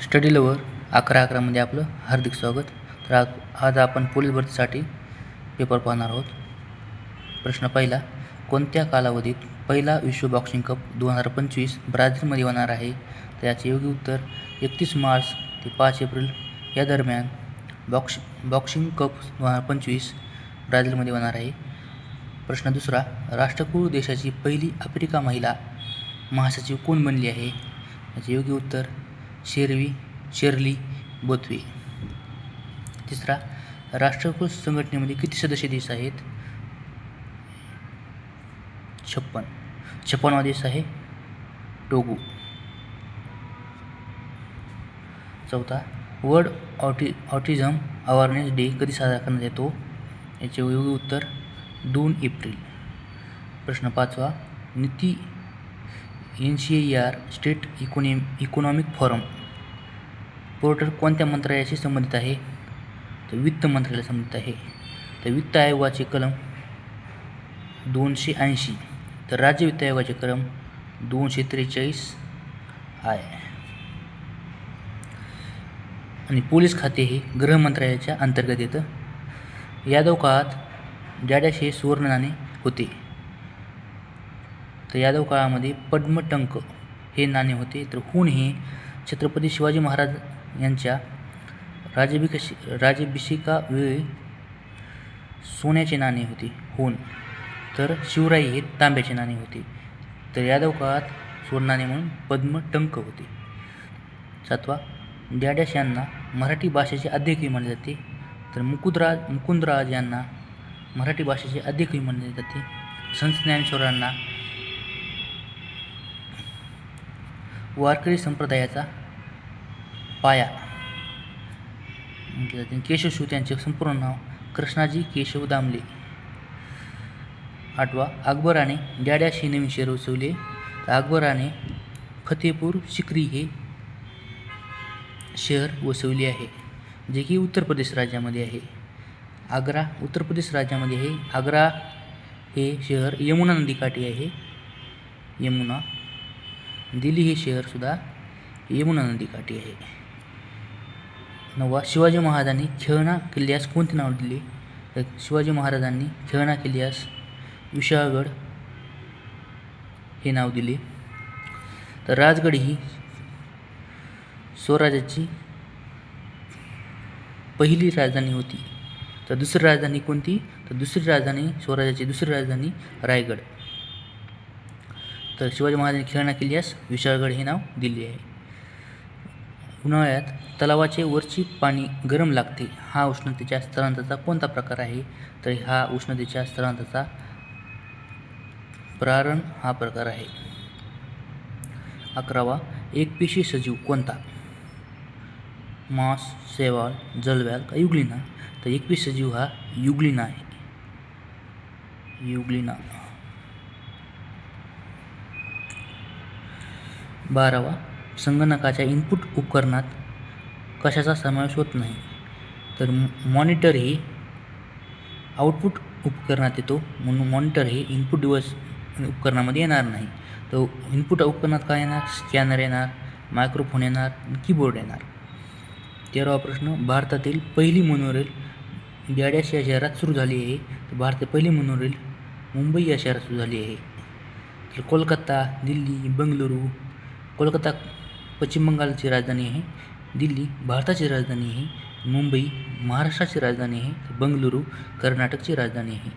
Study lover 11-11मध्ये आपलं हार्दिक स्वागत. तर आज आपण पोलीस भरतीसाठी पेपर पाहणार आहोत. प्रश्न पहिला, कोणत्या कालावधीत पहिला विश्व बॉक्सिंग कप 2025 ब्राझीलमध्ये होणार आहे? तर याचे योग्य उत्तर 31 मार्च ते 5 एप्रिल या दरम्यान बॉक्सिंग कप 2025 ब्राझीलमध्ये होणार आहे. प्रश्न दुसरा, राष्ट्रकुळ देशाची पहिली आफ्रिका महिला महासचिव कोण बनली आहे? याचे योग्य उत्तर शेर्ली बोथवे. तिसरा, राष्ट्रकुळ संघटनेमध्ये किती सदस्य देश आहेत? 56वा देश आहे टोगो. चौथा, वर्ल्ड ऑटिझम अवेअरनेस डे कधी साजरा करण्यात येतो? याचे योग्य उत्तर 2 एप्रिल. प्रश्न पाचवा, नीती NCAR state economic forum portal कोणत्या मंत्रालयाशी संबंधित आहे? तर वित्त मंत्रालयाशी संबंधित आहे. तर वित्त आयोगाचे कलम 280, तर राज्य वित्त आयोगाचे कलम 243 आहे. आणि पोलीस खाते हे गृह मंत्रालयाच्या अंतर्गत येतं. यादव काळात डॅडॅश हे सुवर्ण नाणे होते. तर यादव काळामध्ये पद्मटंक हे नाणे होते. तर हून हे छत्रपती शिवाजी महाराज यांच्या राज्याभिषेकावेळी सोन्याचे नाणे होते हून. तर शिवराई हे तांब्याचे नाणे होते. तर यादव काळात सुवर्ण नाणे म्हणून पद्मटंक होते. सातवा, डॅडॅश यांना मराठी भाषेचे आद्यकवी मानले जाते. तर मुकुंदराज यांना मराठी भाषेचे आद्यकवी मानले जाते. संत ज्ञानेश्वरांना वारकरी संप्रदायाचा पाया म्हटले जाते. केशवसूत यांचे संपूर्ण नाव कृष्णाजी केशव दामले. आठवा, अकबराने डॅडॅश हे नवीन शहर वसवले. तर अकबराने फतेपूर सिक्री हे शहर वसवले आहे, जे की उत्तर प्रदेश राज्यामध्ये आहे. आग्रा उत्तर प्रदेश राज्यामध्ये आहे. आग्रा हे शहर यमुना नदीकाठी आहे. यमुना. दिल्ली हे शहरसुद्धा यमुना नदीकाठी आहे. नववा, शिवाजी महाराजांनी खेळणा किल्ल्यास कोणते नाव दिले? तर शिवाजी महाराजांनी खेळणा किल्ल्यास विशाळगड हे नाव दिले. तर राजगड ही स्वराज्याची पहिली राजधानी होती. तर दुसरी राजधानी कोणती? तर स्वराज्याची दुसरी राजधानी रायगड. तर शिवाजी महाराजांनी खेळणा किल्ल्यास विशाळगड हे नाव दिले आहे. उन्हाळ्यात तलावाचे वरची पाणी गरम लागते. हा उष्णतेच्या स्थलांतराचा कोणता प्रकार आहे? तर हा उष्णतेच्या स्थलांतराचा प्रारण हा प्रकार आहे. 11वा, एकपेशीय सजीव कोणता? मांस, शैवाल, जलव्याल का युग्लिना? तर एकपेशीय सजीव हा युग्लिना आहे. युग्लिना. 12वा, संगणकाच्या इनपुट उपकरणात कशाचा समावेश होत नाही? तर मॉनिटर हे आउटपुट उपकरणात येतो, म्हणून मॉनिटर हे इनपुट डिव्हाइस उपकरणामध्ये येणार नाही. तर इनपुट उपकरणात काय येणार? स्कॅनर येणार, मायक्रोफोन येणार, कीबोर्ड येणार. 13वा प्रश्न, भारतातील पहिली मोनोरेल डॅडॅश या शहरात सुरू झाली आहे. तर भारतातील पहिली मोनोरेल मुंबई या शहरात सुरू झाली आहे. तर कोलकाता, दिल्ली, बंगळुरू. कोलकाता पश्चिम बंगालची राजधानी आहे. दिल्ली भारताची राजधानी आहे. मुंबई महाराष्ट्राची राजधानी आहे. बंगळुरू कर्नाटकची राजधानी आहे.